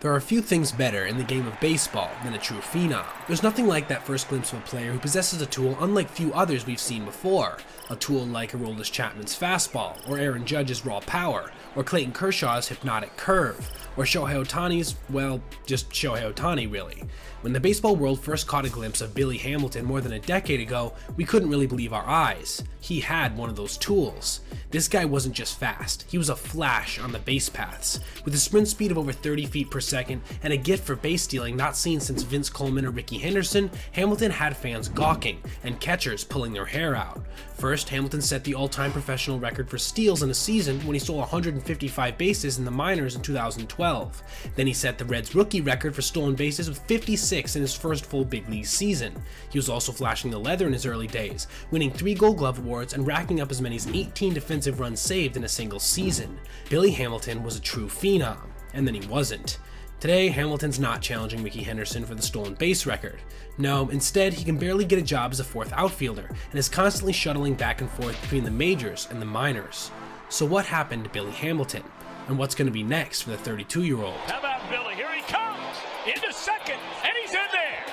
There are few things better in the game of baseball than a true phenom. There's nothing like that first glimpse of a player who possesses a tool unlike few others we've seen before. A tool like Aroldis Chapman's fastball, or Aaron Judge's raw power, or Clayton Kershaw's hypnotic curve, or Shohei Ohtani's, well, just Shohei Ohtani really. When the baseball world first caught a glimpse of Billy Hamilton more than a decade ago, we couldn't really believe our eyes. He had one of those tools. This guy wasn't just fast, he was a flash on the base paths. With a sprint speed of over 30 feet per second and a gift for base stealing not seen since Vince Coleman or Rickey Henderson, Hamilton had fans gawking and catchers pulling their hair out. First, Hamilton set the all-time professional record for steals in a season when he stole 155 bases in the minors in 2012. Then he set the Reds' rookie record for stolen bases with 56 in his first full big league season. He was also flashing the leather in his early days, winning 3 Gold Glove awards and racking up as many as 18 defensive runs saved in a single season. Billy Hamilton was a true phenom, and then he wasn't. Today, Hamilton's not challenging Rickey Henderson for the stolen base record. No, instead, he can barely get a job as a fourth outfielder and is constantly shuttling back and forth between the majors and the minors. So what happened to Billy Hamilton? And what's going to be next for the 32-year-old? How about Billy? Here he comes! Into second, and he's in there!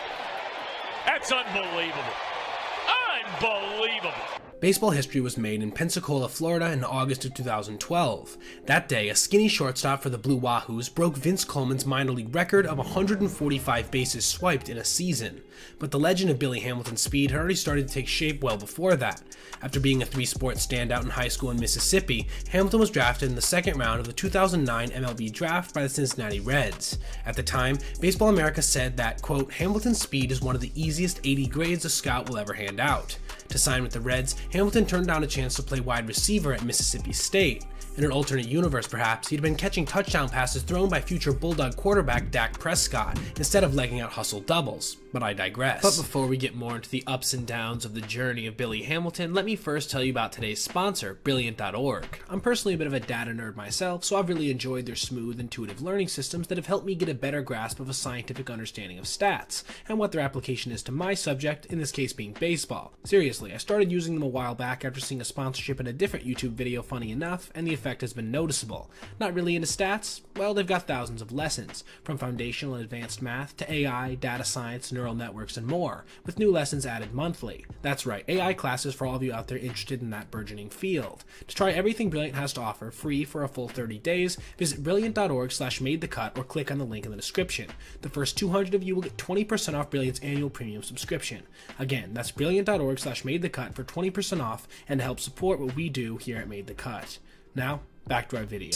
That's unbelievable. Unbelievable. Baseball history was made in Pensacola, Florida in August of 2012. That day, a skinny shortstop for the Blue Wahoos broke Vince Coleman's minor league record of 145 bases swiped in a season. But the legend of Billy Hamilton's speed had already started to take shape well before that. After being a 3-sport standout in high school in Mississippi, Hamilton was drafted in the second round of the 2009 MLB draft by the Cincinnati Reds. At the time, Baseball America said that, quote, Hamilton's speed is one of the easiest 80 grades a scout will ever hand out. To sign with the Reds, Hamilton turned down a chance to play wide receiver at Mississippi State. In an alternate universe perhaps, he'd been catching touchdown passes thrown by future Bulldog quarterback Dak Prescott instead of legging out hustle doubles, but I digress. But before we get more into the ups and downs of the journey of Billy Hamilton, let me first tell you about today's sponsor, Brilliant.org. I'm personally a bit of a data nerd myself, so I've really enjoyed their smooth, intuitive learning systems that have helped me get a better grasp of a scientific understanding of stats, and what their application is to my subject, in this case being baseball. Seriously, I started using them a while back after seeing a sponsorship in a different YouTube video funny enough, and the effect has been noticeable. Not really into stats? Well, they've got thousands of lessons, from foundational and advanced math to AI, data science, neural networks, and more, with new lessons added monthly. That's right, AI classes for all of you out there interested in that burgeoning field. To try everything Brilliant has to offer free for a full 30 days, visit brilliant.org/madethecut or click on the link in the description. The first 200 of you will get 20% off Brilliant's annual premium subscription. Again, that's brilliant.org/madethecut for 20% off and to help support what we do here at Made the Cut. Now, back to our video.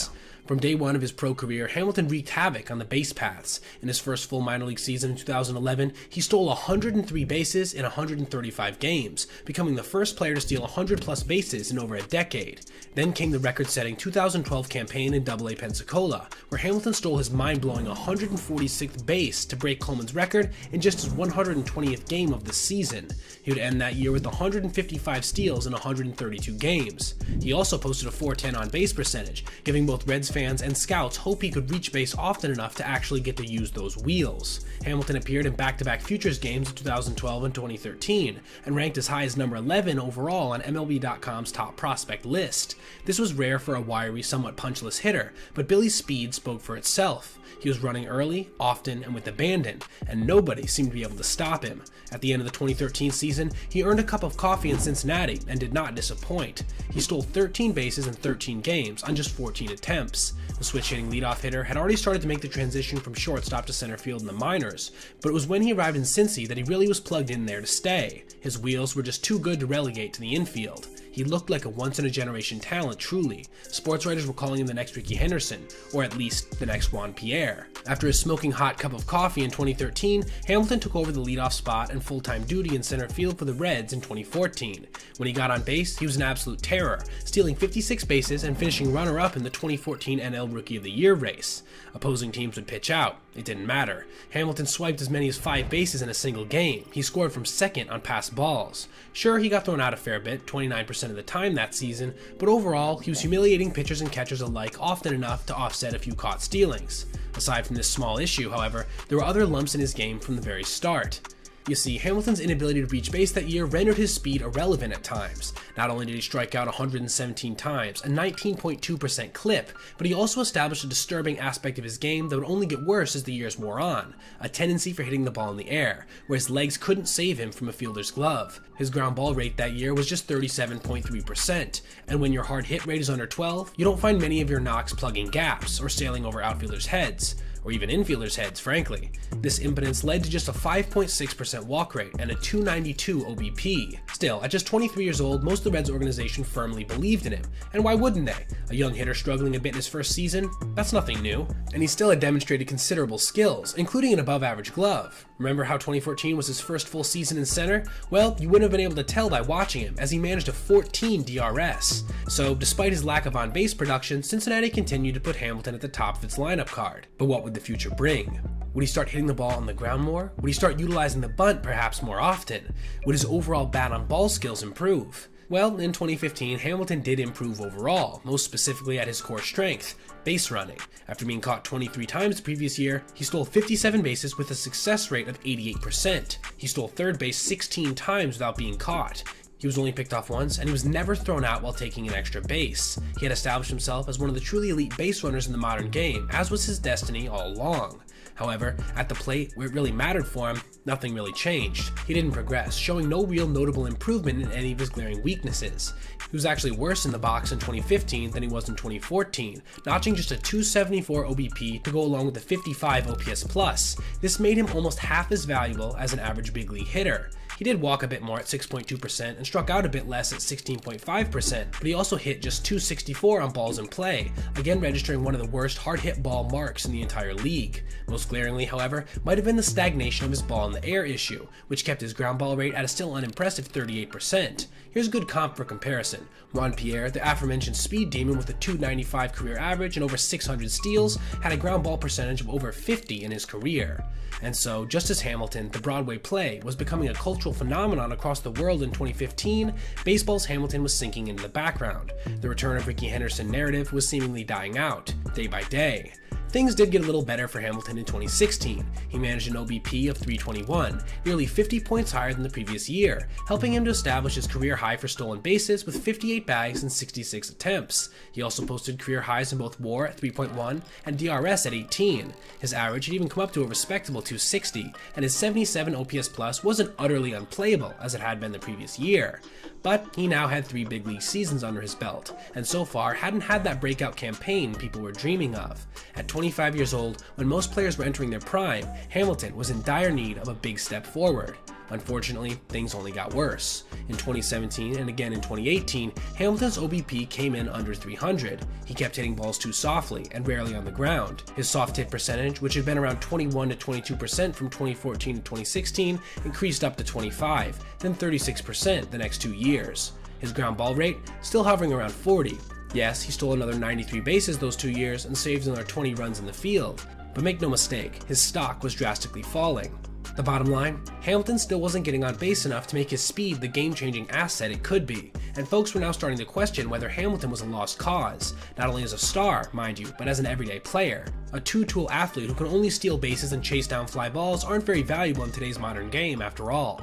From day one of his pro career, Hamilton wreaked havoc on the base paths. In his first full minor league season in 2011, he stole 103 bases in 135 games, becoming the first player to steal 100 plus bases in over a decade. Then came the record-setting 2012 campaign in AA Pensacola, where Hamilton stole his mind-blowing 146th base to break Coleman's record in just his 120th game of the season. He would end that year with 155 steals in 132 games. He also posted a .410 on-base percentage, giving both Reds fans and scouts hope he could reach base often enough to actually get to use those wheels. Hamilton appeared in back-to-back Futures games in 2012 and 2013, and ranked as high as number 11 overall on MLB.com's top prospect list. This was rare for a wiry, somewhat punchless hitter, but Billy's speed spoke for itself. He was running early, often, and with abandon, and nobody seemed to be able to stop him. At the end of the 2013 season, he earned a cup of coffee in Cincinnati and did not disappoint. He stole 13 bases in 13 games on just 14 attempts. The switch-hitting leadoff hitter had already started to make the transition from shortstop to center field in the minors, but it was when he arrived in Cincy that he really was plugged in there to stay. His wheels were just too good to relegate to the infield. He looked like a once-in-a-generation talent, truly. Sports writers were calling him the next Rickey Henderson, or at least the next Juan Pierre. After his smoking hot cup of coffee in 2013, Hamilton took over the leadoff spot and full-time duty in center field for the Reds in 2014. When he got on base, he was an absolute terror, stealing 56 bases and finishing runner-up in the 2014 NL Rookie of the Year race. Opposing teams would pitch out. It didn't matter. Hamilton swiped as many as 5 bases in a single game. He scored from second on pass balls. Sure, he got thrown out a fair bit, 29% of the time that season, but overall, he was humiliating pitchers and catchers alike often enough to offset a few caught stealings. Aside from this small issue, however, there were other lumps in his game from the very start. You see, Hamilton's inability to reach base that year rendered his speed irrelevant at times. Not only did he strike out 117 times, a 19.2% clip, but he also established a disturbing aspect of his game that would only get worse as the years wore on, a tendency for hitting the ball in the air, where his legs couldn't save him from a fielder's glove. His ground ball rate that year was just 37.3%, and when your hard hit rate is under 12, you don't find many of your knocks plugging gaps or sailing over outfielders' heads, or even infielders' heads, frankly. This impotence led to just a 5.6% walk rate and a 292 OBP. Still, at just 23 years old, most of the Reds organization firmly believed in him, and why wouldn't they? A young hitter struggling a bit in his first season? That's nothing new, and he still had demonstrated considerable skills, including an above-average glove. Remember how 2014 was his first full season in center? Well, you wouldn't have been able to tell by watching him, as he managed a 14 DRS. So, despite his lack of on-base production, Cincinnati continued to put Hamilton at the top of its lineup card. But what would the future bring? Would he start hitting the ball on the ground more? Would he start utilizing the bunt perhaps more often? Would his overall bat-on-ball skills improve? Well, in 2015, Hamilton did improve overall, most specifically at his core strength, base running. After being caught 23 times the previous year, he stole 57 bases with a success rate of 88%. He stole third base 16 times without being caught. He was only picked off once, and he was never thrown out while taking an extra base. He had established himself as one of the truly elite base runners in the modern game, as was his destiny all along. However, at the plate, where it really mattered for him, nothing really changed. He didn't progress, showing no real notable improvement in any of his glaring weaknesses. He was actually worse in the box in 2015 than he was in 2014, notching just a 274 OBP to go along with a 55 OPS+. This made him almost half as valuable as an average big league hitter. He did walk a bit more at 6.2% and struck out a bit less at 16.5%, but he also hit just 264 on balls in play, again registering one of the worst hard hit ball marks in the entire league. Most glaringly, however, might have been the stagnation of his ball in the air issue, which kept his ground ball rate at a still unimpressive 38%. Here's a good comp for comparison. Juan Pierre, the aforementioned speed demon with a 295 career average and over 600 steals, had a ground ball percentage of over 50 in his career. And so, just as Hamilton, the Broadway play, was becoming a cultural phenomenon across the world in 2015, baseball's Hamilton was sinking into the background. The return of Rickey Henderson narrative was seemingly dying out, day by day. Things did get a little better for Hamilton in 2016. He managed an OBP of 321, nearly 50 points higher than the previous year, helping him to establish his career high for stolen bases with 58 bags and 66 attempts. He also posted career highs in both WAR at 3.1 and DRS at 18. His average had even come up to a respectable 260, and his 77 OPS+ wasn't utterly unplayable as it had been the previous year. But he now had 3 big league seasons under his belt, and so far hadn't had that breakout campaign people were dreaming of. At 25 years old, when most players were entering their prime, Hamilton was in dire need of a big step forward. Unfortunately, things only got worse. In 2017 and again in 2018, Hamilton's OBP came in under 300. He kept hitting balls too softly and rarely on the ground. His soft hit percentage, which had been around 21 to 22% from 2014 to 2016, increased up to 25, then 36% the next 2 years. His ground ball rate, still hovering around 40. Yes, he stole another 93 bases those 2 years and saved another 20 runs in the field. But make no mistake, his stock was drastically falling. The bottom line, Hamilton still wasn't getting on base enough to make his speed the game-changing asset it could be, and folks were now starting to question whether Hamilton was a lost cause, not only as a star, mind you, but as an everyday player. A two-tool athlete who can only steal bases and chase down fly balls aren't very valuable in today's modern game after all.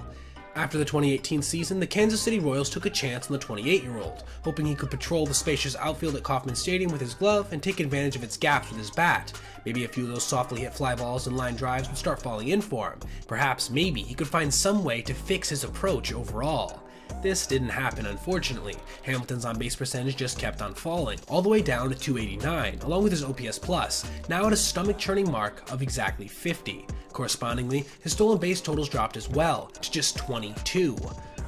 After the 2018 season, the Kansas City Royals took a chance on the 28-year-old, hoping he could patrol the spacious outfield at Kauffman Stadium with his glove and take advantage of its gaps with his bat. Maybe a few of those softly hit fly balls and line drives would start falling in for him. Perhaps, maybe, he could find some way to fix his approach overall. This didn't happen, unfortunately. Hamilton's on-base percentage just kept on falling, all the way down to 289, along with his OPS+, now at a stomach-churning mark of exactly 50. Correspondingly, his stolen base totals dropped as well, to just 22.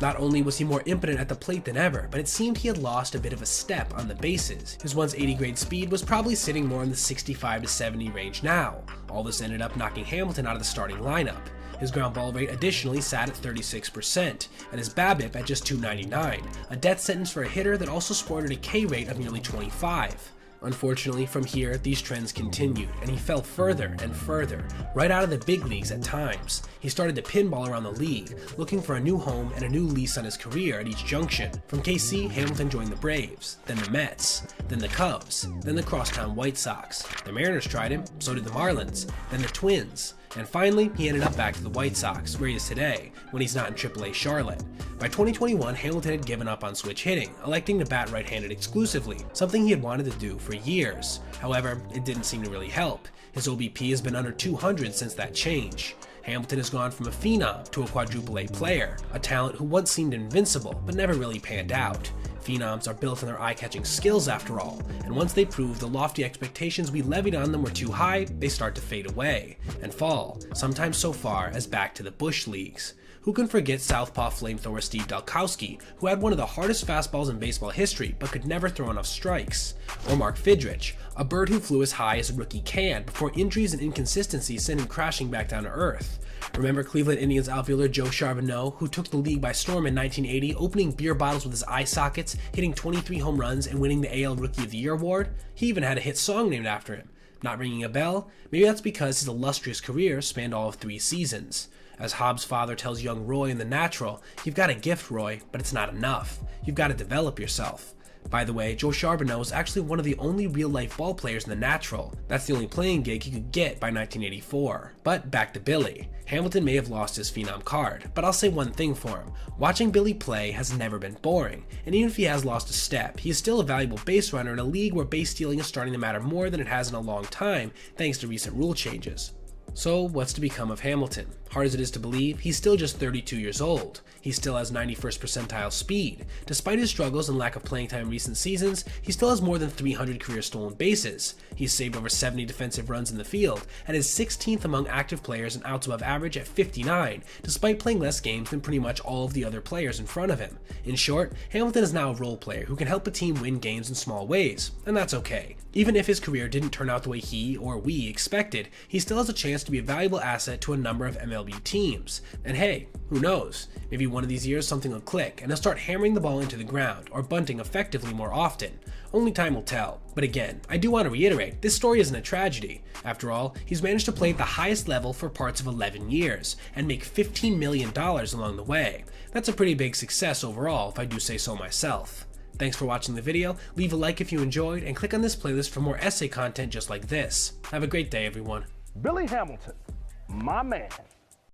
Not only was he more impotent at the plate than ever, but it seemed he had lost a bit of a step on the bases. His once 80 grade speed was probably sitting more in the 65 to 70 range now. All this ended up knocking Hamilton out of the starting lineup. His ground ball rate additionally sat at 36%, and his BABIP at just 299, a death sentence for a hitter that also sported a K rate of nearly 25. Unfortunately, from here, these trends continued, and he fell further and further, right out of the big leagues at times. He started to pinball around the league, looking for a new home and a new lease on his career at each junction. From KC, Hamilton joined the Braves, then the Mets, then the Cubs, then the crosstown White Sox. The Mariners tried him, so did the Marlins, then the Twins. And finally, he ended up back to the White Sox, where he is today, when he's not in AAA Charlotte. By 2021, Hamilton had given up on switch hitting, electing to bat right-handed exclusively, something he had wanted to do for years. However, it didn't seem to really help. His OBP has been under 200 since that change. Hamilton has gone from a phenom to a quadruple A player, a talent who once seemed invincible but never really panned out. Phenoms are built on their eye-catching skills after all, and once they prove the lofty expectations we levied on them were too high, they start to fade away, and fall, sometimes so far as back to the Bush Leagues. Who can forget southpaw flamethrower Steve Dalkowski, who had one of the hardest fastballs in baseball history but could never throw enough strikes? Or Mark Fidrich, a bird who flew as high as a rookie can before injuries and inconsistencies sent him crashing back down to earth. Remember Cleveland Indians outfielder Joe Charbonneau, who took the league by storm in 1980, opening beer bottles with his eye sockets, hitting 23 home runs, and winning the AL Rookie of the Year award? He even had a hit song named after him. Not ringing a bell? Maybe that's because his illustrious career spanned all of 3 seasons. As Hobbs' father tells young Roy in The Natural, "You've got a gift, Roy, but it's not enough. You've got to develop yourself." By the way, Joe Charbonneau was actually one of the only real-life ball players in The Natural. That's the only playing gig he could get by 1984. But back to Billy. Hamilton may have lost his phenom card, but I'll say one thing for him. Watching Billy play has never been boring, and even if he has lost a step, he is still a valuable base runner in a league where base stealing is starting to matter more than it has in a long time, thanks to recent rule changes. So what's to become of Hamilton? Hard as it is to believe, he's still just 32 years old. He still has 91st percentile speed. Despite his struggles and lack of playing time in recent seasons, he still has more than 300 career stolen bases. He's saved over 70 defensive runs in the field, and is 16th among active players and outs above average at 59, despite playing less games than pretty much all of the other players in front of him. In short, Hamilton is now a role player who can help a team win games in small ways, and that's okay. Even if his career didn't turn out the way he or we expected, he still has a chance to be a valuable asset to a number of MLB teams. And hey, who knows? Maybe one of these years something will click and he'll start hammering the ball into the ground or bunting effectively more often. Only time will tell. But again, I do want to reiterate, this story isn't a tragedy. After all, he's managed to play at the highest level for parts of 11 years and make $15 million along the way. That's a pretty big success overall, if I do say so myself. Thanks for watching the video, leave a like if you enjoyed, and click on this playlist for more essay content just like this. Have a great day, everyone. Billy Hamilton, my man.